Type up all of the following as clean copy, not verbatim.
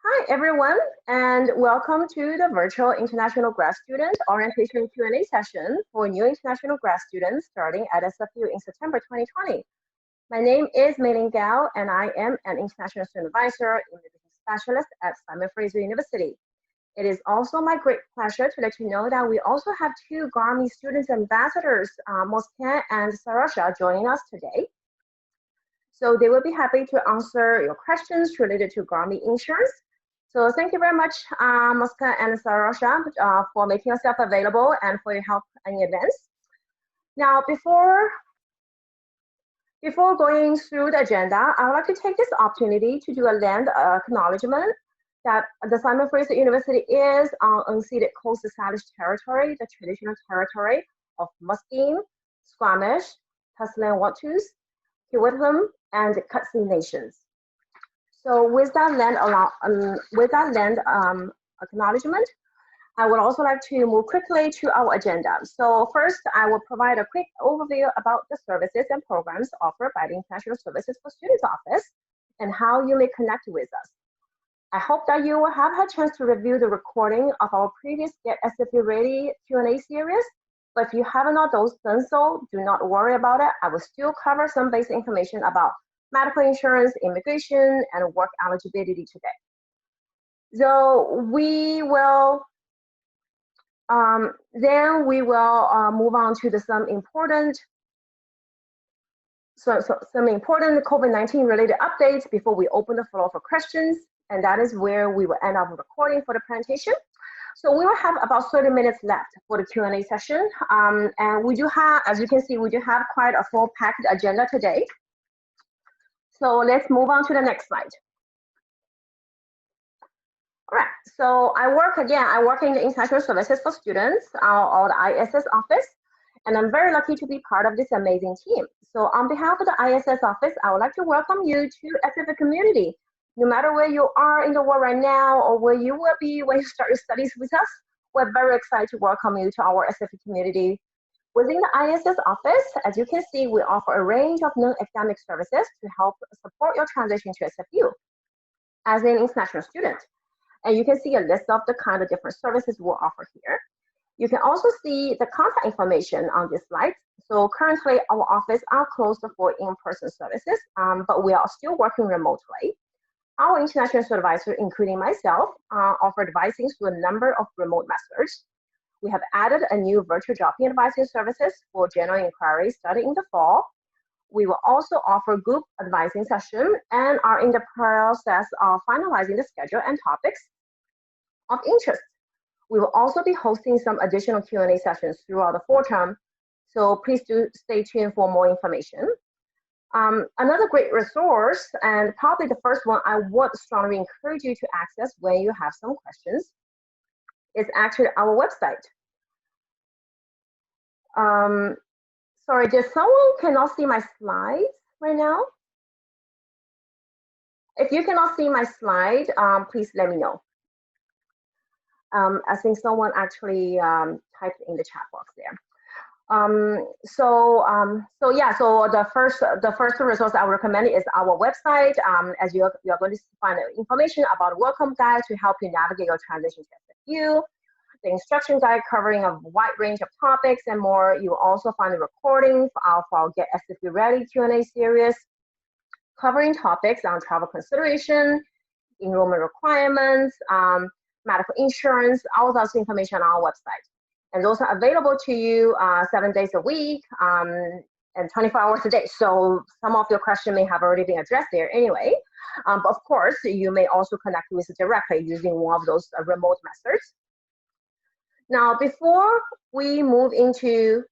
Hi, everyone, and welcome to the virtual International Grad Student Orientation Q&A session for new international grad students starting at SFU in September 2020. My name is Mei-Ling Gao, and I am an International Student Advisor in the Business Specialist at Simon Fraser University. It is also my great pleasure to let you know that we also have two GARMI student ambassadors, Moskan and Sarasha, joining us today. So they will be happy to answer your questions related to GARMI insurance. So thank you very much, Moskan and Sarasha, for making yourself available and for your help in advance. Now, before going through the agenda, I would like to take this opportunity to do a land acknowledgement that the Simon Fraser University is on unceded coast established territory, the traditional territory of Musqueam, Squamish, Passamaquoddy, Kiwetlam, and Katzie nations. So with that land acknowledgement, I would also like to move quickly to our agenda. So first, I will provide a quick overview about the services and programs offered by the International Services for Students Office and how you may connect with us. I hope that you will have had a chance to review the recording of our previous Get SFU Ready Q&A series, but if you have not done so, do not worry about it. I will still cover some basic information about medical insurance, immigration, and work eligibility today. So we will move on to some important COVID-19 related updates before we open the floor for questions, and that is where we will end our recording for the presentation. So we will have about 30 minutes left for the Q&A session, and we do have, as you can see, we do have quite a full packed agenda today. So let's move on to the next slide. All right, so I work in the International Services for Students, or the ISS office, and I'm very lucky to be part of this amazing team. So on behalf of the ISS office, I would like to welcome you to SFU community. No matter where you are in the world right now or where you will be when you start your studies with us, we're very excited to welcome you to our SFU community. Within the ISS office, as you can see, we offer a range of non-academic services to help support your transition to SFU as an international student. And you can see a list of the kind of different services we'll offer here. You can also see the contact information on this slide. So currently, our office are closed for in-person services, but we are still working remotely. Our international supervisor, including myself, offer advising to a number of remote methods. We have added a new virtual drop-in advising services for general inquiries starting in the fall. We will also offer group advising session and are in the process of finalizing the schedule and topics of interest. We will also be hosting some additional Q&A sessions throughout the fall term, so please do stay tuned for more information. Another great resource, and probably the first one I would strongly encourage you to access when you have some questions, is actually our website. Sorry, does someone cannot see my slides right now? If you cannot see my slide, please let me know. I think someone actually typed in the chat box there. So the first resource I would recommend is our website. As you are going to find information about a welcome guide to help you navigate your transition to SFU, the instruction guide covering a wide range of topics and more. You will also find the recording of our Get SFU Ready Q&A series, covering topics on travel consideration, enrollment requirements, medical insurance, all those information on our website. And those are available to you 7 days a week and 24 hours a day. So some of your questions may have already been addressed there anyway. But of course, you may also connect with us directly using one of those remote methods. Now, before we move into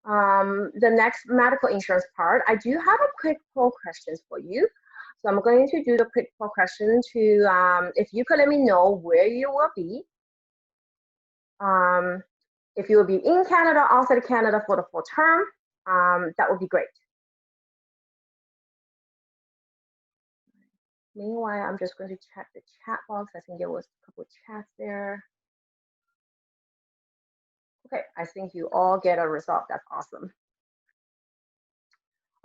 the next medical insurance part, I do have a quick poll questions for you. So I'm going to do the quick poll question to, if you could let me know where you will be. If you will be in Canada, outside Canada for the full term, that would be great. Meanwhile, I'm just going to check the chat box. I think there was a couple of chats there. Okay, I think you all get a result. That's awesome.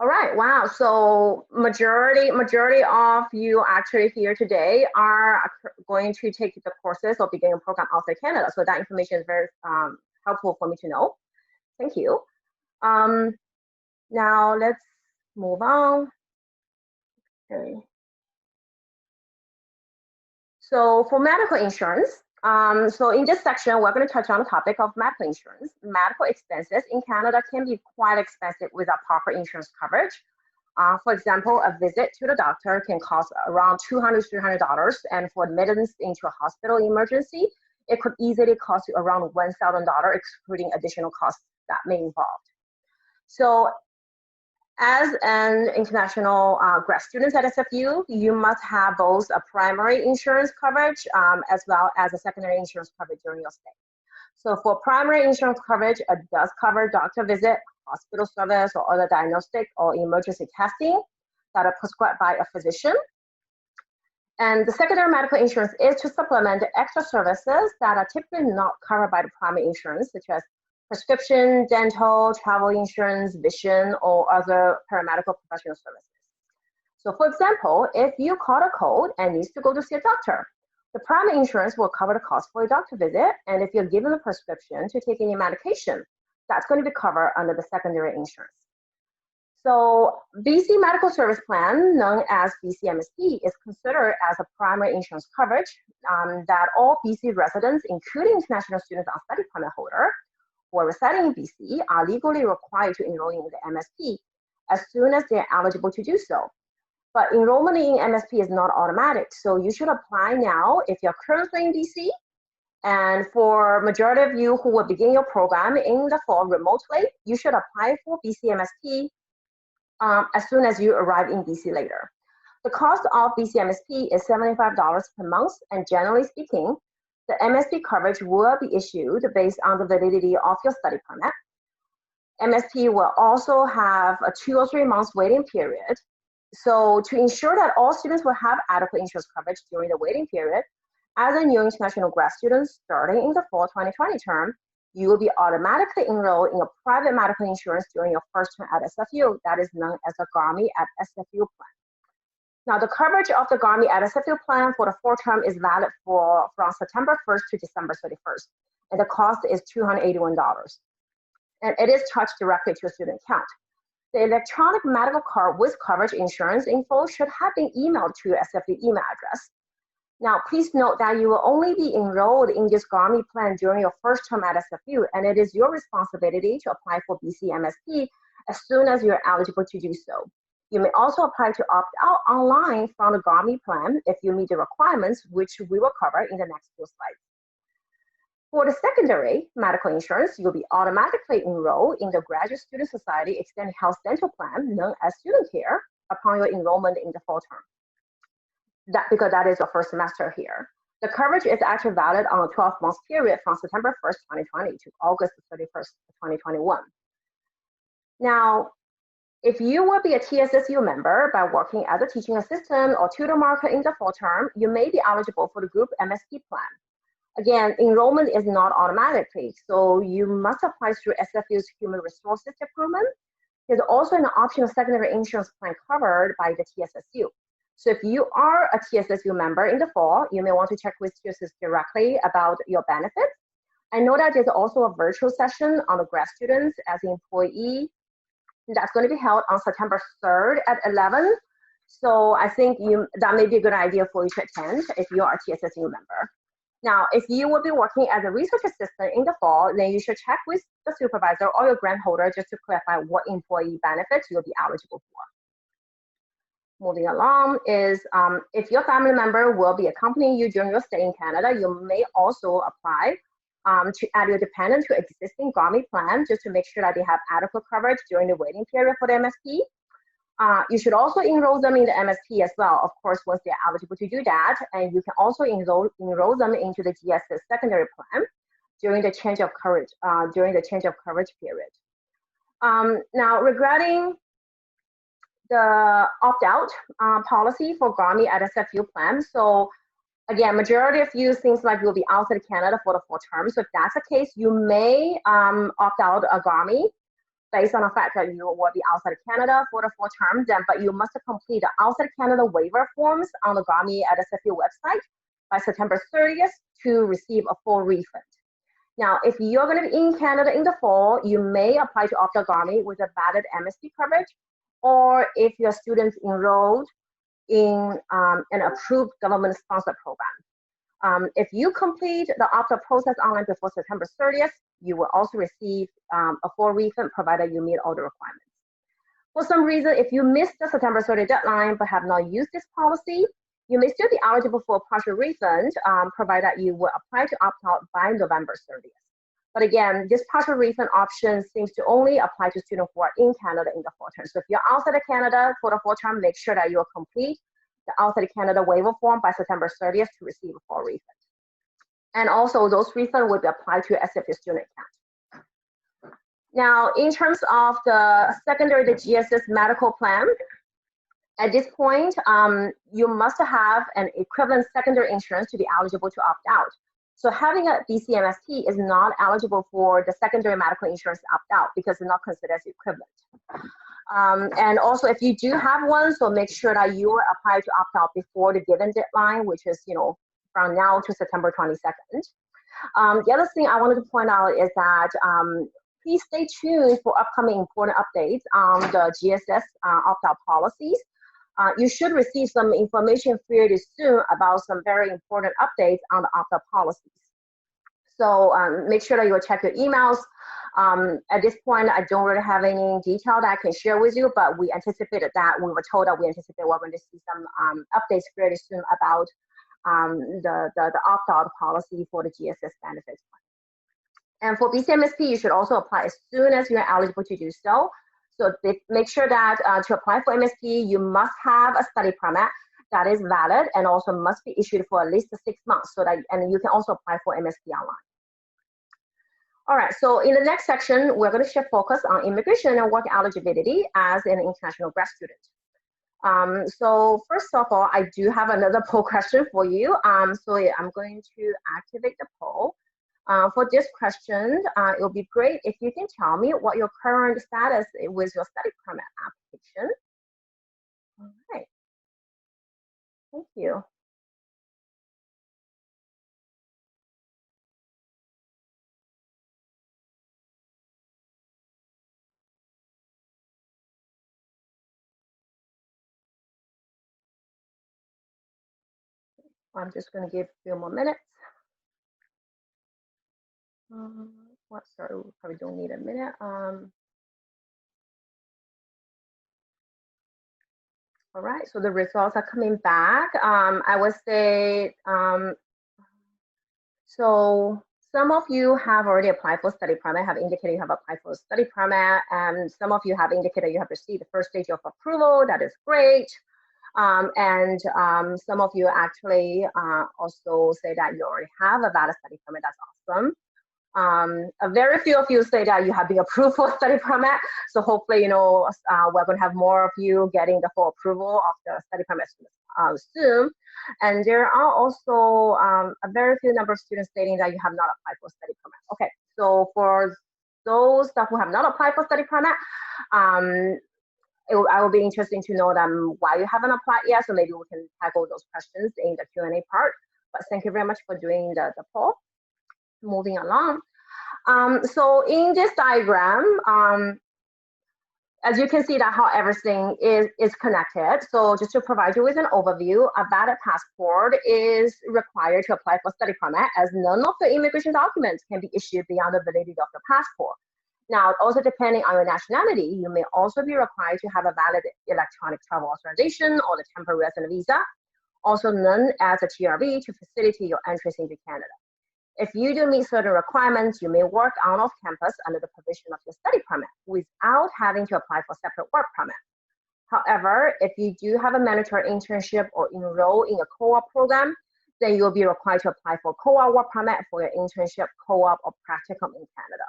All right, wow. So majority of you actually here today are going to take the courses or beginning program outside Canada. So that information is very helpful for me to know. Thank you. Now let's move on. Okay. So for medical insurance, so in this section, we're going to touch on the topic of medical insurance. Medical expenses in Canada can be quite expensive without proper insurance coverage. For example, a visit to the doctor can cost around $200, $300, and for admittance into a hospital emergency, it could easily cost you around $1,000, excluding additional costs that may involve. So as an international grad student at SFU, you must have both a primary insurance coverage as well as a secondary insurance coverage during your stay. So for primary insurance coverage, it does cover doctor visit, hospital service, or other diagnostic or emergency testing that are prescribed by a physician. And the secondary medical insurance is to supplement the extra services that are typically not covered by the primary insurance, such as prescription, dental, travel insurance, vision, or other paramedical professional services. So for example, if you caught a cold and needs to go to see a doctor, the primary insurance will cover the cost for a doctor visit, and if you're given a prescription to take any medication, that's going to be covered under the secondary insurance. So BC Medical Service Plan, known as BCMSP, is considered as a primary insurance coverage that all BC residents, including international students and study permit holder, who are residing in BC, are legally required to enroll in the MSP as soon as they're eligible to do so. But enrollment in MSP is not automatic, so you should apply now if you're currently in BC. And for majority of you who will begin your program in the fall remotely, you should apply for BCMSP as soon as you arrive in BC later. The cost of BCMSP is $75 per month, and generally speaking, the MSP coverage will be issued based on the validity of your study permit. MSP will also have a 2 or 3 months waiting period. So to ensure that all students will have adequate insurance coverage during the waiting period, as a new international grad student starting in the fall 2020 term, you will be automatically enrolled in a private medical insurance during your first term at SFU, that is known as a GARMI at SFU plan. Now, the coverage of the GARMI at SFU plan for the full term is valid from September 1st to December 31st, and the cost is $281. And it is charged directly to a student account. The electronic medical card with coverage insurance info should have been emailed to your SFU email address. Now, please note that you will only be enrolled in this GARMI plan during your first term at SFU, and it is your responsibility to apply for BCMSP as soon as you're eligible to do so. You may also apply to opt out online from the GARMI plan if you meet the requirements, which we will cover in the next few slides. For the secondary medical insurance, you'll be automatically enrolled in the Graduate Student Society Extended Health Dental Plan, known as Student Care, upon your enrollment in the fall term. Because that is your first semester here. The coverage is actually valid on a 12-month period from September 1st, 2020 to August 31st, 2021. Now, if you will be a TSSU member by working as a teaching assistant or tutor marker in the fall term, you may be eligible for the group MSP plan. Again, enrollment is not automatically, so you must apply through SFU's Human Resources Department. There's also an optional secondary insurance plan covered by the TSSU. So if you are a TSSU member in the fall, you may want to check with TSSU directly about your benefits. I know that there's also a virtual session on the grad students as an employee that's going to be held on September 3rd at 11. So I think that may be a good idea for you to attend if you are a TSSU member. Now, if you will be working as a research assistant in the fall, then you should check with the supervisor or your grant holder just to clarify what employee benefits you'll be eligible for. Moving along is if your family member will be accompanying you during your stay in Canada, you may also apply to add your dependent to existing GARMI plan just to make sure that they have adequate coverage during the waiting period for the MSP. You should also enroll them in the MSP as well, of course, once they're eligible to do that. And you can also enroll them into the GSS secondary plan during the change of coverage period. Now, regarding the opt-out policy for GARMI at SFU plan. So again, majority of you seems like you'll be outside Canada for the full term. So if that's the case, you may opt out a GARMI based on the fact that you will be outside of Canada for the full term, but you must complete the outside Canada waiver forms on the GAMI TSSU website by September 30th to receive a full refund. Now, if you're going to be in Canada in the fall, you may apply to opt-out GAMI with a valid MSP coverage, or if your students enrolled in an approved government-sponsored program. If you complete the opt-out process online before September 30th, you will also receive a full refund provided you meet all the requirements. For some reason, if you missed the September 30th deadline but have not used this policy, you may still be eligible for a partial refund, provided you will apply to opt out by November 30th. But again, this partial refund option seems to only apply to students who are in Canada in the fall term. So if you're outside of Canada for the fall term, make sure that you will complete the outside of Canada waiver form by September 30th to receive a full refund. And also, those refunds will be applied to your SFU student account. Now, in terms of the secondary, the GSS medical plan, at this point, you must have an equivalent secondary insurance to be eligible to opt out. So having a BCMST is not eligible for the secondary medical insurance opt out because it's not considered as equivalent. And also, if you do have one, so make sure that you apply to opt out before the given deadline, which is from now to September 22nd. The other thing I wanted to point out is that please stay tuned for upcoming important updates on the GSS opt-out policies. You should receive some information fairly soon about some very important updates on the opt-out policies. So make sure that you will check your emails. At this point, I don't really have any detail that I can share with you, but we anticipated that. We were told that we anticipate we're going to see some updates fairly soon about the opt-out policy for the GSS benefits plan. And for BCMSP, you should also apply as soon as you're eligible to do so. So make sure that to apply for MSP, you must have a study permit that is valid and also must be issued for at least 6 months. And you can also apply for MSP online. All right, so in the next section, we're going to shift focus on immigration and work eligibility as an international grad student. So first of all, I do have another poll question for you. So yeah, I'm going to activate the poll. For this question, it will be great if you can tell me what your current status is with your study permit application. All right, thank you. I'm just going to give you a few more minutes. Sorry, we probably don't need a minute. All right, so the results are coming back. I would say, so some of you have already applied for study permit, have indicated you have applied for a study permit, and some of you have indicated you have received the first stage of approval. That is great. And some of you actually also say that you already have a valid study permit. That's awesome. A very few of you say that you have been approved for study permit. So hopefully, we're going to have more of you getting the full approval of the study permit soon. And there are also a very few number of students stating that you have not applied for study permit. Okay, so for those who have not applied for study permit, I will be interesting to know why you haven't applied yet. So maybe we can tackle those questions in the Q&A part. But thank you very much for doing the poll. Moving along. So in this diagram, as you can see that how everything is connected. So just to provide you with an overview, a valid passport is required to apply for study permit, as none of the immigration documents can be issued beyond the validity of the passport. Now, also depending on your nationality, you may also be required to have a valid electronic travel authorization or the temporary resident visa, also known as a TRV, to facilitate your entrance into Canada. If you do meet certain requirements, you may work on off campus under the provision of your study permit without having to apply for separate work permit. However, if you do have a mandatory internship or enroll in a co-op program, then you'll be required to apply for co-op work permit for your internship, co-op, or practicum in Canada.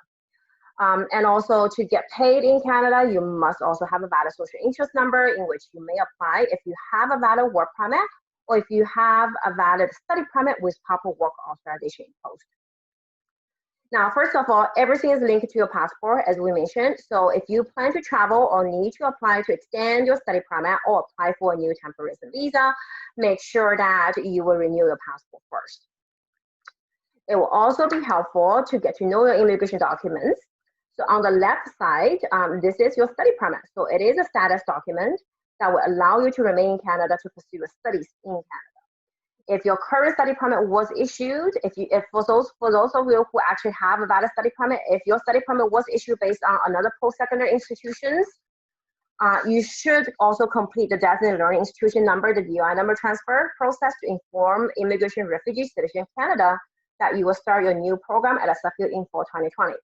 And also to get paid in Canada, you must also have a valid social interest number in which you may apply if you have a valid work permit or if you have a valid study permit with proper work authorization imposed. Now, first of all, everything is linked to your passport, as we mentioned. So if you plan to travel or need to apply to extend your study permit or apply for a new temporary resident visa, make sure that you will renew your passport first. It will also be helpful to get to know your immigration documents. So on the left side, this is your study permit. So it is a status document that will allow you to remain in Canada to pursue your studies in Canada. If your current study permit was issued, if for those of you who actually have a valid study permit, if your study permit was issued based on another post-secondary institutions, you should also complete the designated learning institution number, the DUI number transfer process to inform immigration refugee citizen in Canada that you will start your new program at SFU in fall 2020.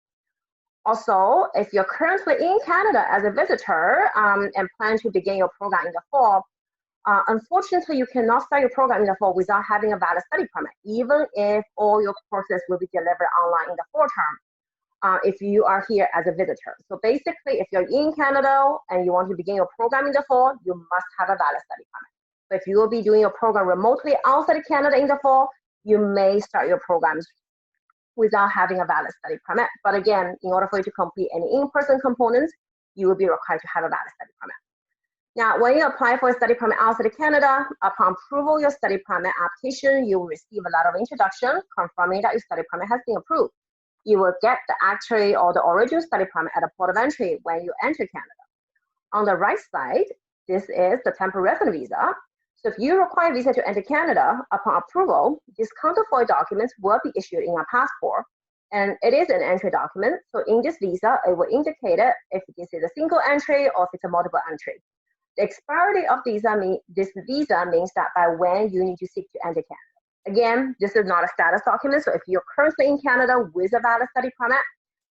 Also, if you're currently in Canada as a visitor and plan to begin your program in the fall, unfortunately, you cannot start your program in the fall without having a valid study permit, even if all your courses will be delivered online in the fall term, if you are here as a visitor. So basically, if you're in Canada and you want to begin your program in the fall, you must have a valid study permit. But if you will be doing your program remotely outside of Canada in the fall, you may start your programs without having a valid study permit. But again, in order for you to complete any in-person components, you will be required to have a valid study permit. Now, when you apply for a study permit outside of Canada, upon approval of your study permit application, you will receive a letter of introduction confirming that your study permit has been approved. You will get the original study permit at the port of entry when you enter Canada. On the right side, this is the temporary resident visa. So if you require a visa to enter Canada, upon approval, these counterfoil documents will be issued in your passport. And it is an entry document. So in this visa, it will indicate it if this is a single entry or if it's a multiple entry. The expiry date of this visa means that by when you need to seek to enter Canada. Again, this is not a status document. So if you're currently in Canada with a valid study permit,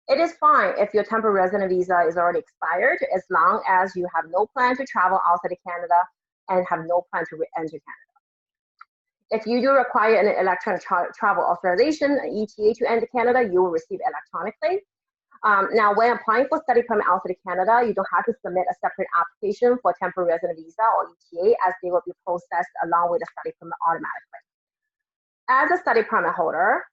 it is fine if your temporary resident visa is already expired, as long as you have no plan to travel outside of Canada and have no plan to re-enter Canada. If you do require an electronic travel authorization, an ETA to enter Canada, you will receive electronically. Now, when applying for study permit outside of Canada, you don't have to submit a separate application for temporary resident visa or ETA, as they will be processed along with the study permit automatically. As a study permit holder,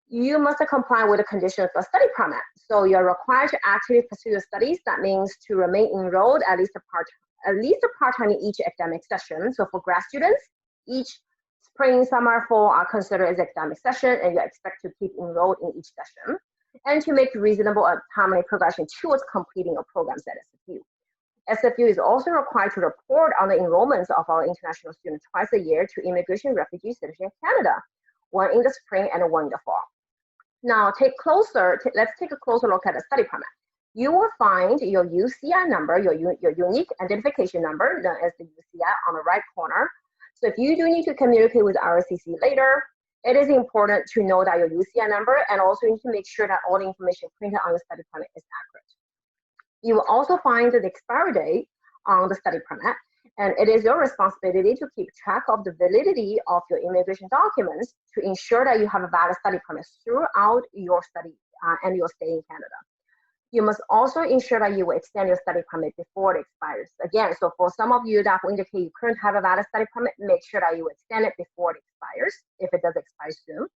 you must comply with the conditions of a study permit. So you're required to actively pursue your studies. That means to remain enrolled at least a part-time in each academic session. So for grad students, each spring, summer, fall are considered as academic session, and you expect to keep enrolled in each session, and to make reasonable and timely progression towards completing your programs at SFU. SFU is also required to report on the enrollments of our international students twice a year to Immigration Refugee Citizenship Canada, one in the spring and one in the fall. Now, let's take a closer look at the study permit. You will find your UCI number, your unique identification number, known as the UCI, on the right corner. So if you do need to communicate with RCC later, it is important to know that your UCI number, and also you need to make sure that all the information printed on your study permit is accurate. You will also find the expiry date on the study permit, and it is your responsibility to keep track of the validity of your immigration documents to ensure that you have a valid study permit throughout your study and your stay in Canada. You must also ensure that you will extend your study permit before it expires. Again, so for some of you that will indicate you currently have a valid study permit, make sure that you extend it before it expires, if it does expire soon.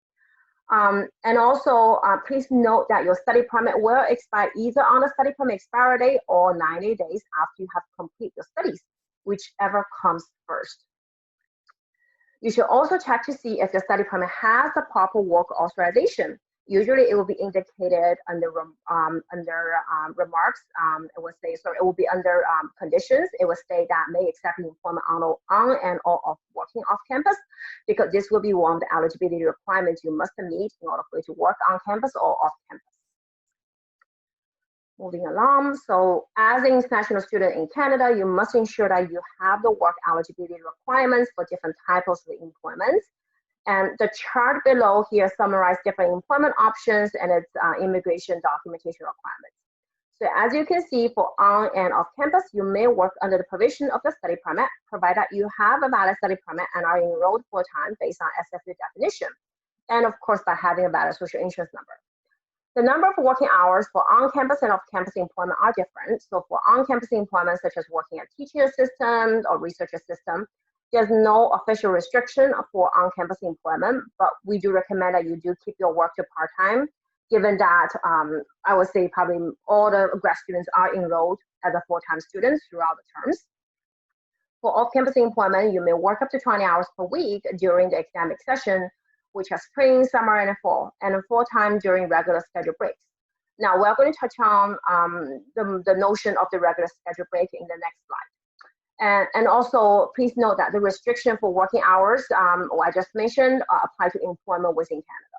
And also, please note that your study permit will expire either on the study permit expiry date or 90 days after you have completed your studies, whichever comes first. You should also check to see if your study permit has a proper work authorization. Usually it will be indicated under remarks. It will say, so it will be under conditions. It will say that may accept employment on and or off working off campus, because this will be one of the eligibility requirements you must meet in order for you to work on campus or off campus. Moving along, so as an international student in Canada, you must ensure that you have the work eligibility requirements for different types of employment. And the chart below here summarizes different employment options and its immigration documentation requirements. So as you can see, for on and off campus, you may work under the provision of the study permit, provided that you have a valid study permit and are enrolled full-time based on SFU definition. And of course, by having a valid social insurance number. The number of working hours for on-campus and off-campus employment are different. So for on-campus employment, such as working as teaching assistant or research assistant, there's no official restriction for on-campus employment, but we do recommend that you do keep your work to part-time given that I would say probably all the grad students are enrolled as a full-time students throughout the terms. For off-campus employment, you may work up to 20 hours per week during the academic session, which are spring, summer, and fall, and full-time during regular schedule breaks. Now, we're going to touch on the notion of the regular schedule break in the next slide. And also, please note that the restriction for working hours, I just mentioned, apply to employment within Canada.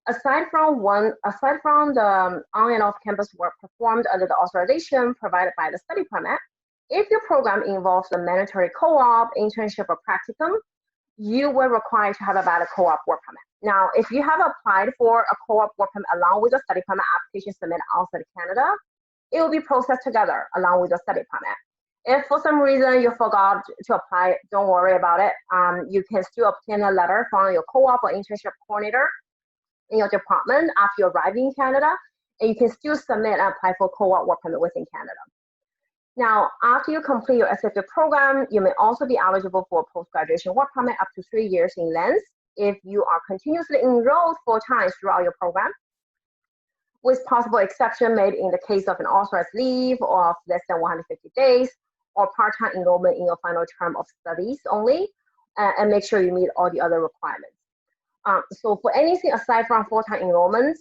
Aside from the on and off campus work performed under the authorization provided by the study permit, if your program involves a mandatory co-op, internship, or practicum, you were required to have a valid co-op work permit. Now, if you have applied for a co-op work permit along with a study permit application submitted outside of Canada, it will be processed together along with the study permit. If for some reason you forgot to apply, don't worry about it. You can still obtain a letter from your co-op or internship coordinator in your department after you arrive in Canada, and you can still submit and apply for co-op work permit within Canada. Now, after you complete your SFU program, you may also be eligible for a post-graduation work permit up to 3 years in length if you are continuously enrolled full-time throughout your program, with possible exception made in the case of an authorized leave of less than 150 days or part-time enrollment in your final term of studies only, and make sure you meet all the other requirements. So for anything aside from full-time enrollments,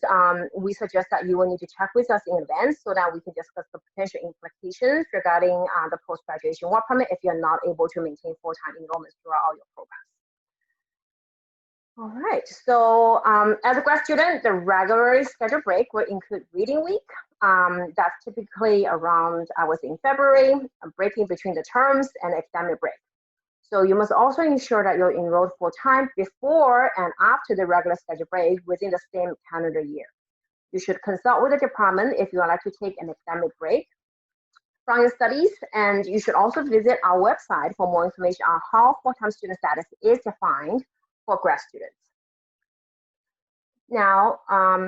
we suggest that you will need to check with us in advance so that we can discuss the potential implications regarding the post-graduation work permit if you're not able to maintain full-time enrollments throughout all your programs. All right, so as a grad student, the regularly scheduled break will include reading week. That's typically around, I was in February, a break in between the terms and academic break. So you must also ensure that you're enrolled full-time before and after the regular scheduled break within the same calendar year. You should consult with the department if you would like to take an academic break from your studies, and you should also visit our website for more information on how full-time student status is defined for grad students. Now,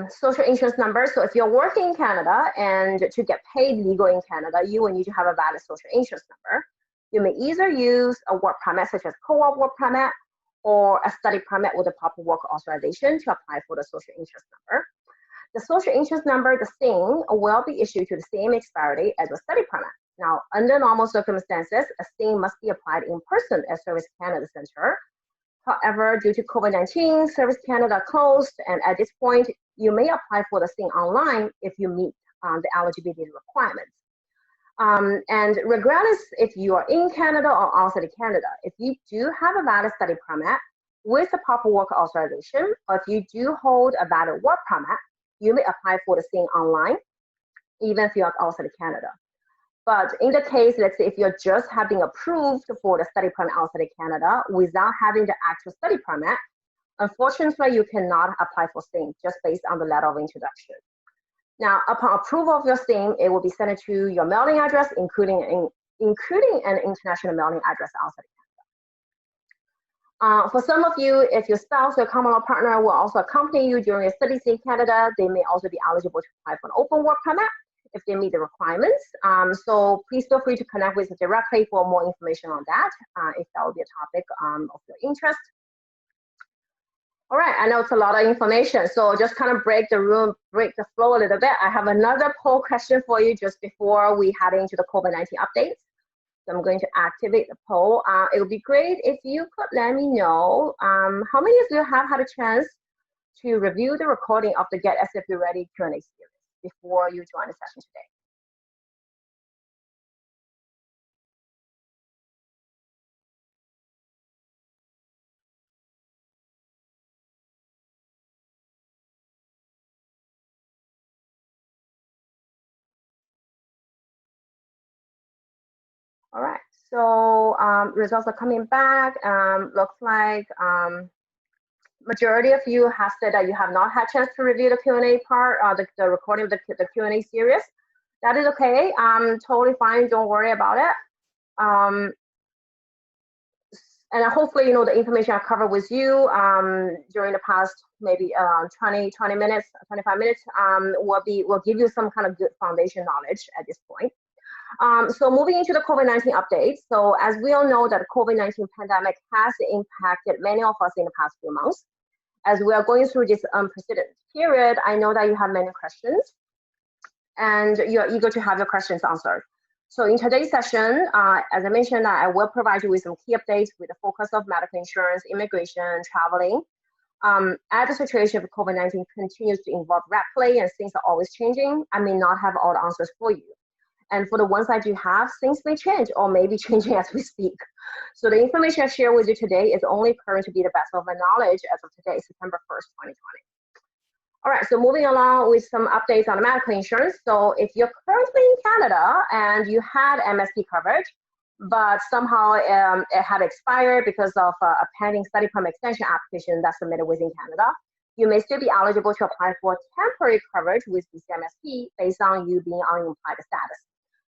social insurance number. So if you're working in Canada and to get paid legal in Canada, you will need to have a valid social insurance number. You may either use a work permit such as co-op work permit or a study permit with a proper work authorization to apply for the social insurance number. The social insurance number, the SIN, will be issued to the same expiry as a study permit. Now, under normal circumstances, a SIN must be applied in person at Service Canada Center. However, due to COVID-19, Service Canada closed, and at this point, you may apply for the SIN online if you meet the eligibility requirements. And regardless if you are in Canada or outside of Canada, if you do have a valid study permit with a proper work authorization, or if you do hold a valid work permit, you may apply for the SIN online, even if you are outside of Canada. But in the case, let's say if you're just having approved for the study permit outside of Canada without having the actual study permit, unfortunately, you cannot apply for SIN just based on the letter of introduction. Now, upon approval of your SIN, it will be sent to your mailing address, including an international mailing address outside of Canada. For some of you, if your spouse or common law partner will also accompany you during your studies in Canada, they may also be eligible to apply for an open work permit if they meet the requirements. So please feel free to connect with us directly for more information on that, if that will be a topic of your interest. All right, I know it's a lot of information, so just kind of break the flow a little bit. I have another poll question for you just before we head into the COVID-19 updates. So I'm going to activate the poll. It would be great if you could let me know how many of you have had a chance to review the recording of the Get SFU Ready Q&A series before you join the session today. All right, so results are coming back. Looks like majority of you have said that you have not had a chance to review the Q&A part, the recording of the Q&A series. That is okay, totally fine, don't worry about it. And hopefully, you know, the information I covered with you during the past maybe 20 minutes, 25 minutes will give you some kind of good foundation knowledge at this point. So moving into the COVID-19 updates. So as we all know that the COVID-19 pandemic has impacted many of us in the past few months. As we are going through this unprecedented period, I know that you have many questions and you're eager to have your questions answered. So in today's session, as I mentioned, I will provide you with some key updates with the focus of medical insurance, immigration, traveling. As the situation of COVID-19 continues to evolve rapidly and things are always changing, I may not have all the answers for you. And for the ones I do have, things may change or may be changing as we speak. So the information I share with you today is only current to be the best of my knowledge as of today, September 1st, 2020. All right, so moving along with some updates on medical insurance. So if you're currently in Canada and you had MSP coverage, but somehow it had expired because of a pending study permit extension application that's submitted within Canada, you may still be eligible to apply for temporary coverage with BC-MSP based on you being on implied status.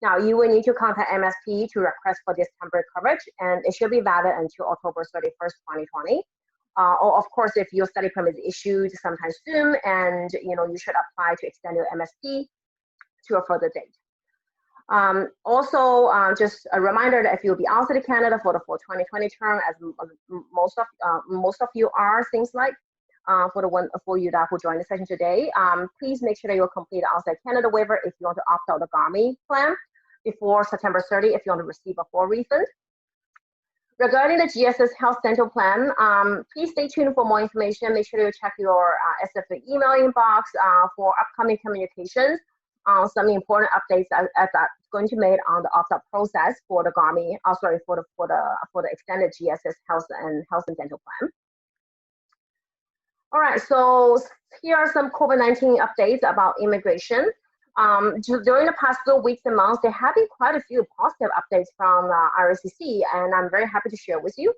Now, you will need to contact MSP to request for this temporary coverage, and it should be valid until October 31st, 2020. Or of course, if your study permit is issued sometime soon, and you should apply to extend your MSP to a further date. Also, just a reminder that if you'll be outside of Canada for the full 2020 term, as most of you are, things like for you that who joined the session today, please make sure that you'll complete the outside Canada waiver if you want to opt out the GARMI plan before September 30 if you want to receive a full refund. Regarding the GSS Health Dental Plan, please stay tuned for more information. Make sure you check your SFA email inbox for upcoming communications. Some important updates as that's going to be made on the opt-out process for the GARMI, for the extended GSS Health and Dental Plan. All right, so here are some COVID-19 updates about immigration. During the past few weeks and months, there have been quite a few positive updates from RCC, and I'm very happy to share with you.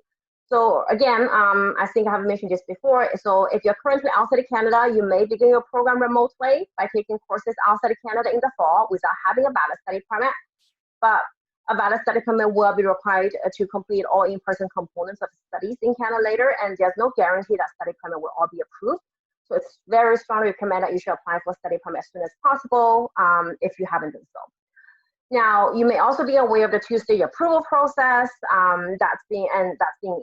So again, I think I have mentioned this before. So if you're currently outside of Canada, you may begin your program remotely by taking courses outside of Canada in the fall without having a valid study permit. But a valid study permit will be required to complete all in-person components of studies in Canada later, and there's no guarantee that study permit will all be approved. So it's very strongly recommended that you should apply for study permit as soon as possible if you haven't done so. Now, you may also be aware of the two-stage approval process that's being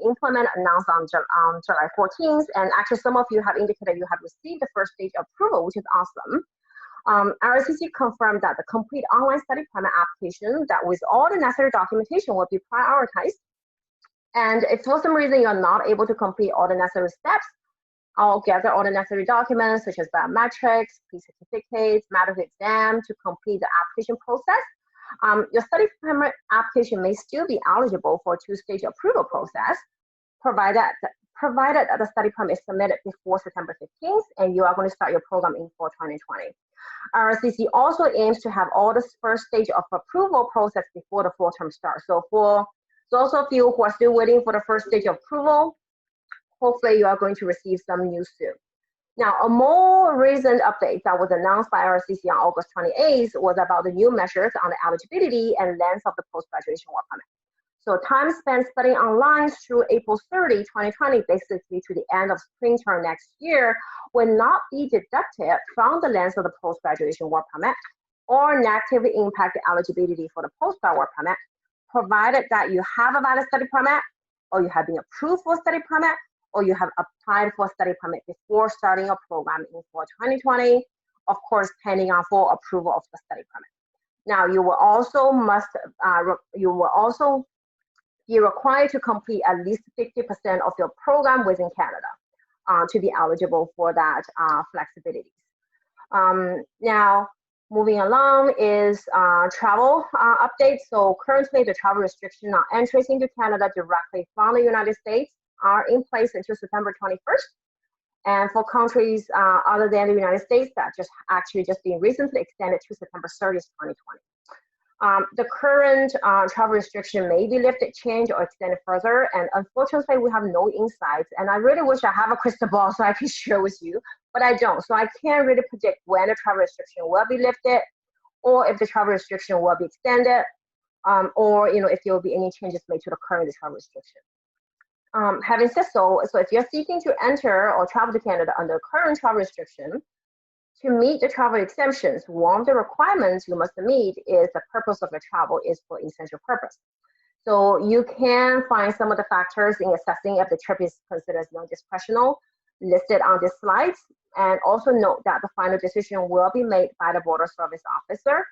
implemented, announced on July 14th. And actually, some of you have indicated you have received the first stage approval, which is awesome. RCC confirmed that the complete online study permit application that with all the necessary documentation will be prioritized. And if for some reason you're not able to complete all the necessary steps, I'll gather all the necessary documents such as biometrics, certificates, medical exam to complete the application process. Your study permit application may still be eligible for a two-stage approval process, provided that the study permit is submitted before September 15th and you are going to start your program in fall 2020. RCC also aims to have all the first stage of approval process before the full term starts. So for those of you who are still waiting for the first stage of approval, hopefully you are going to receive some news soon. Now, a more recent update that was announced by RCC on August 28th was about the new measures on the eligibility and length of the post-graduation work permit. So time spent studying online through April 30, 2020, basically to the end of spring term next year, will not be deducted from the length of the post-graduation work permit or negatively impact the eligibility for the post-grad work permit, provided that you have a valid study permit or you have been approved for a study permit or you have applied for a study permit before starting a program in fall 2020, of course, pending on full approval of the study permit. Now, you will also be required to complete at least 50% of your program within Canada to be eligible for that flexibility. Now, moving along is travel updates. So currently, the travel restriction on entries into Canada directly from the United States are in place until September 21st. And for countries other than the United States, that just been recently extended to September 30th, 2020. The current travel restriction may be lifted, changed, or extended further. And unfortunately, we have no insights. And I really wish I have a crystal ball so I can share with you, but I don't. So I can't really predict when the travel restriction will be lifted, or if the travel restriction will be extended, or if there will be any changes made to the current travel restriction. Having said so if you're seeking to enter or travel to Canada under current travel restriction, to meet the travel exemptions, one of the requirements you must meet is the purpose of your travel is for essential purpose. So you can find some of the factors in assessing if the trip is considered non-discretional. listed on this slide. And also note that the final decision will be made by the Border Service Officer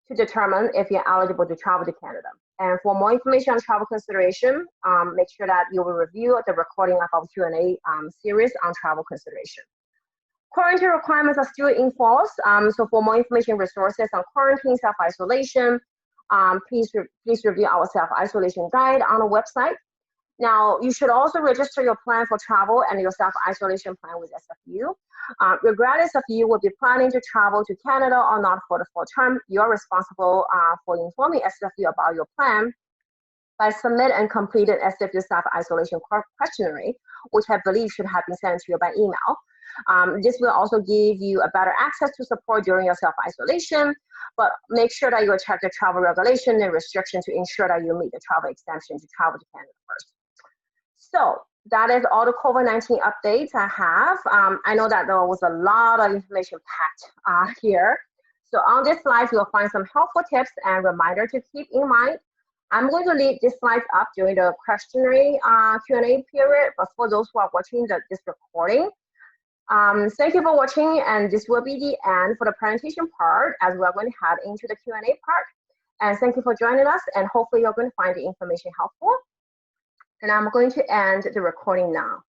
to determine if you're eligible to travel to Canada. And for more information on travel consideration, make sure that you will review the recording of our Q&A series on travel consideration. Quarantine requirements are still in force. So for more information resources on quarantine, self-isolation, please review our self-isolation guide on the website. Now, you should also register your plan for travel and your self-isolation plan with SFU. Regardless if you will be planning to travel to Canada or not for the full term, you're responsible for informing SFU about your plan by submit and completed SFU self-isolation questionnaire, which I believe should have been sent to you by email. This will also give you a better access to support during your self-isolation, but make sure that you check the travel regulation and restriction to ensure that you meet the travel exemption to travel to Canada first. So that is all the COVID-19 updates I have. I know that there was a lot of information packed here. So on this slide, you'll find some helpful tips and reminder to keep in mind. I'm going to leave this slide up during the questionnaire Q&A period, but for those who are watching this recording, thank you for watching, and this will be the end for the presentation part as we're going to head into the Q&A part. And thank you for joining us, and hopefully you're going to find the information helpful. And I'm going to end the recording now.